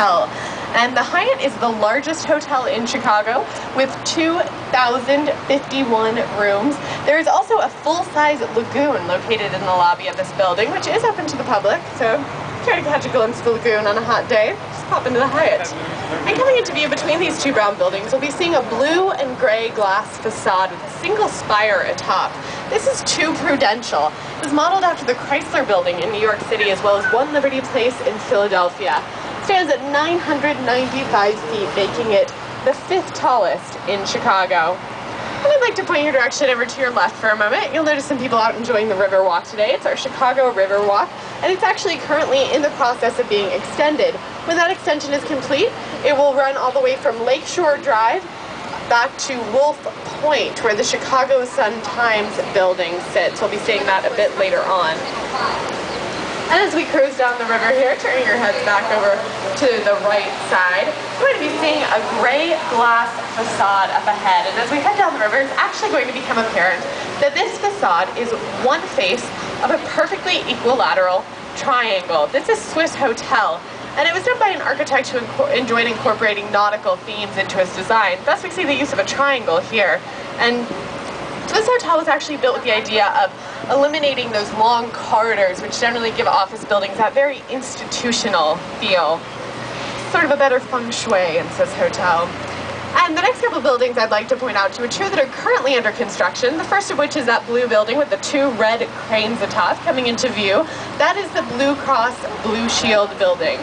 And the Hyatt is the largest hotel in Chicago with 2,051 rooms. There is also a full-size lagoon located in the lobby of this building, which is open to the public, so try to catch a glimpse of the lagoon on a hot day, just pop into the Hyatt. And coming into view between these two brown buildings, we'll be seeing a blue and gray glass facade with a single spire atop. This is 2 Prudential. It was modeled after the Chrysler Building in New York City, as well as One Liberty Place in Philadelphia. Stands at 995 feet, making it the 5th tallest in Chicago. And I'd like to point your direction over to your left for a moment. You'll notice some people out enjoying the River Walk today. It's our Chicago River Walk, and it's actually currently in the process of being extended. When that extension is complete, it will run all the way from Lakeshore Drive back to Wolf Point, where the Chicago Sun-Times building sits. We'll be seeing that a bit later on. And as we cruise down the river here, turning your heads back over to the right side, we're going to be seeing a gray glass facade up ahead. And as we head down the river, it's actually going to become apparent that this facade is one face of a perfectly equilateral triangle. This is Swiss Hotel, and it was done by an architect who enjoyed incorporating nautical themes into his design. Thus we see the use of a triangle here. And this hotel was actually built with the idea of eliminating those long corridors, which generally give office buildings that very institutional feel. Sort of a better feng shui in Swiss Hotel. And the next couple of buildings I'd like to point out to you are 2 that are currently under construction. The first of which is that blue building with the 2 red cranes atop coming into view. That is the Blue Cross Blue Shield building.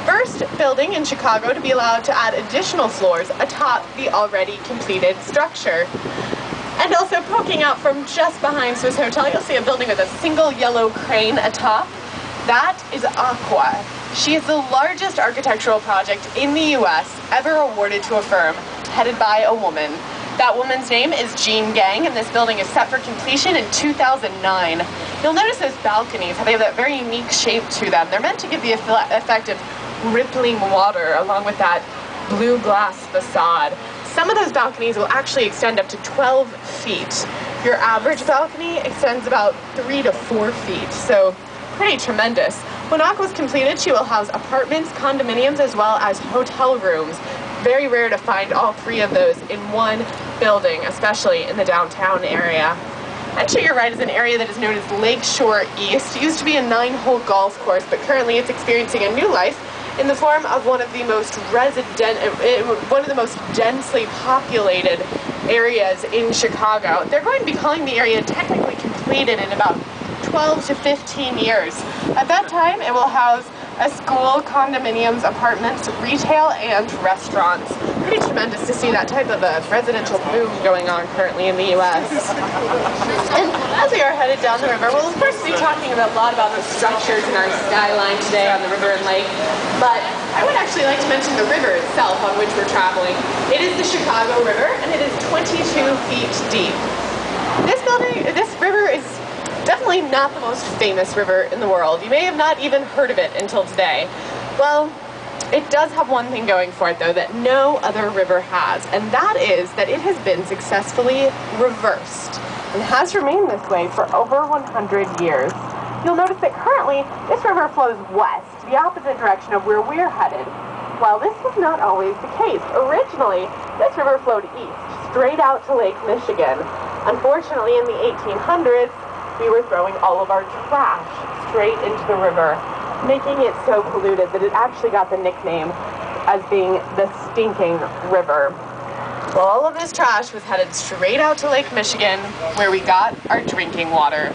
First building in Chicago to be allowed to add additional floors atop the already completed structure. And also poking out from just behind Swiss Hotel, you'll see a building with a single yellow crane atop. That is Aqua. She is the largest architectural project in the U.S. ever awarded to a firm headed by a woman. That woman's name is Jean Gang, and this building is set for completion in 2009. You'll notice those balconies, how they have that very unique shape to them. They're meant to give the effect of rippling water along with that blue glass facade. Some of those balconies will actually extend up to 12 feet. Your average balcony extends about 3 to 4 feet, so pretty tremendous. When Aqua is completed, she will house apartments, condominiums, as well as hotel rooms. Very rare to find all 3 of those in one building, especially in the downtown area. And to your right is an area that is known as Lakeshore East. It used to be a 9-hole golf course, but currently it's experiencing a new life in the form of one of the most densely populated areas in Chicago. They're going to be calling the area technically completed in about 12 to 15 years. At that time, it will house a school, condominiums, apartments, retail, and restaurants. Pretty tremendous to see that type of a residential boom going on currently in the U.S. And as we are headed down the river, we'll of course be talking a lot about the structures in our skyline today on the river and lake, but I would actually like to mention the river itself on which we're traveling. It is the Chicago River, and it is 22 feet deep. This river is definitely not the most famous river in the world. You may have not even heard of it until today. Well, it does have one thing going for it, though, that no other river has, and that is that it has been successfully reversed and has remained this way for over 100 years. You'll notice that currently this river flows west, the opposite direction of where we're headed. While this was not always the case. Originally, this river flowed east, straight out to Lake Michigan. Unfortunately, in the 1800s, we were throwing all of our trash straight into the river, making it so polluted that it actually got the nickname as being the Stinking River. Well, all of this trash was headed straight out to Lake Michigan, where we got our drinking water.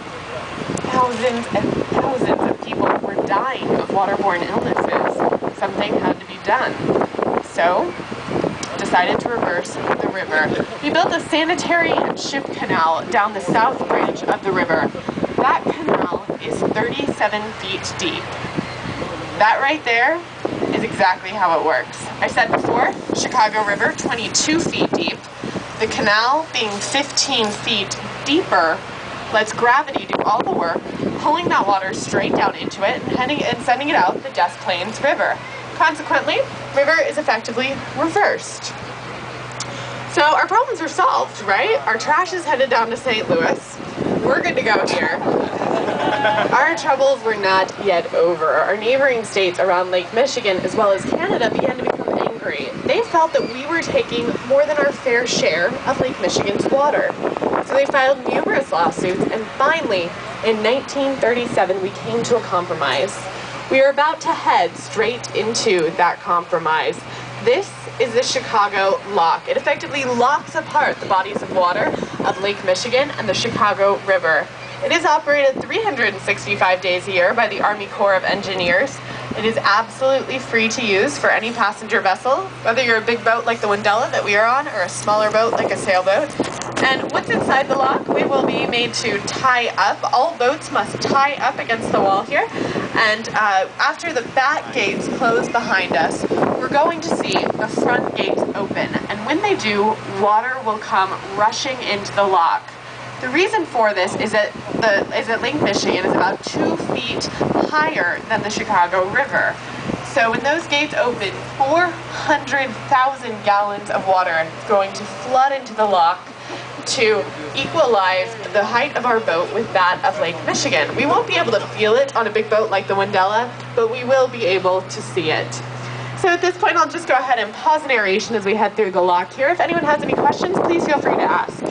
Thousands and thousands of people were dying of waterborne illnesses. Something had to be done. So, decided to reverse the river. We built a sanitary and ship canal down the south branch of the river. That canal is 37 feet deep. That right there is exactly how it works. I said before, Chicago River, 22 feet deep. The canal being 15 feet deeper lets gravity do all the work, pulling that water straight down into it and sending it out the Des Plaines River. Consequently, river is effectively reversed. So our problems are solved, right? Our trash is headed down to St. Louis. We're good to go here. Our troubles were not yet over. Our neighboring states around Lake Michigan, as well as Canada, began to become angry. They felt that we were taking more than our fair share of Lake Michigan's water. So they filed numerous lawsuits, and finally, in 1937, we came to a compromise. We are about to head straight into that compromise. This is the Chicago Lock. It effectively locks apart the bodies of water of Lake Michigan and the Chicago River. It is operated 365 days a year by the Army Corps of Engineers. It is absolutely free to use for any passenger vessel, whether you're a big boat like the Wendella that we are on, or a smaller boat like a sailboat. And once inside the lock, we will be made to tie up. All boats must tie up against the wall here. And after the back gates close behind us, we're going to see the front gates open. And when they do, water will come rushing into the lock. The reason for this is that Lake Michigan is about 2 feet higher than the Chicago River. So when those gates open, 400,000 gallons of water is going to flood into the lock to equalize the height of our boat with that of Lake Michigan. We won't be able to feel it on a big boat like the Wendella, but we will be able to see it. So at this point, I'll just go ahead and pause narration as we head through the lock here. If anyone has any questions, please feel free to ask.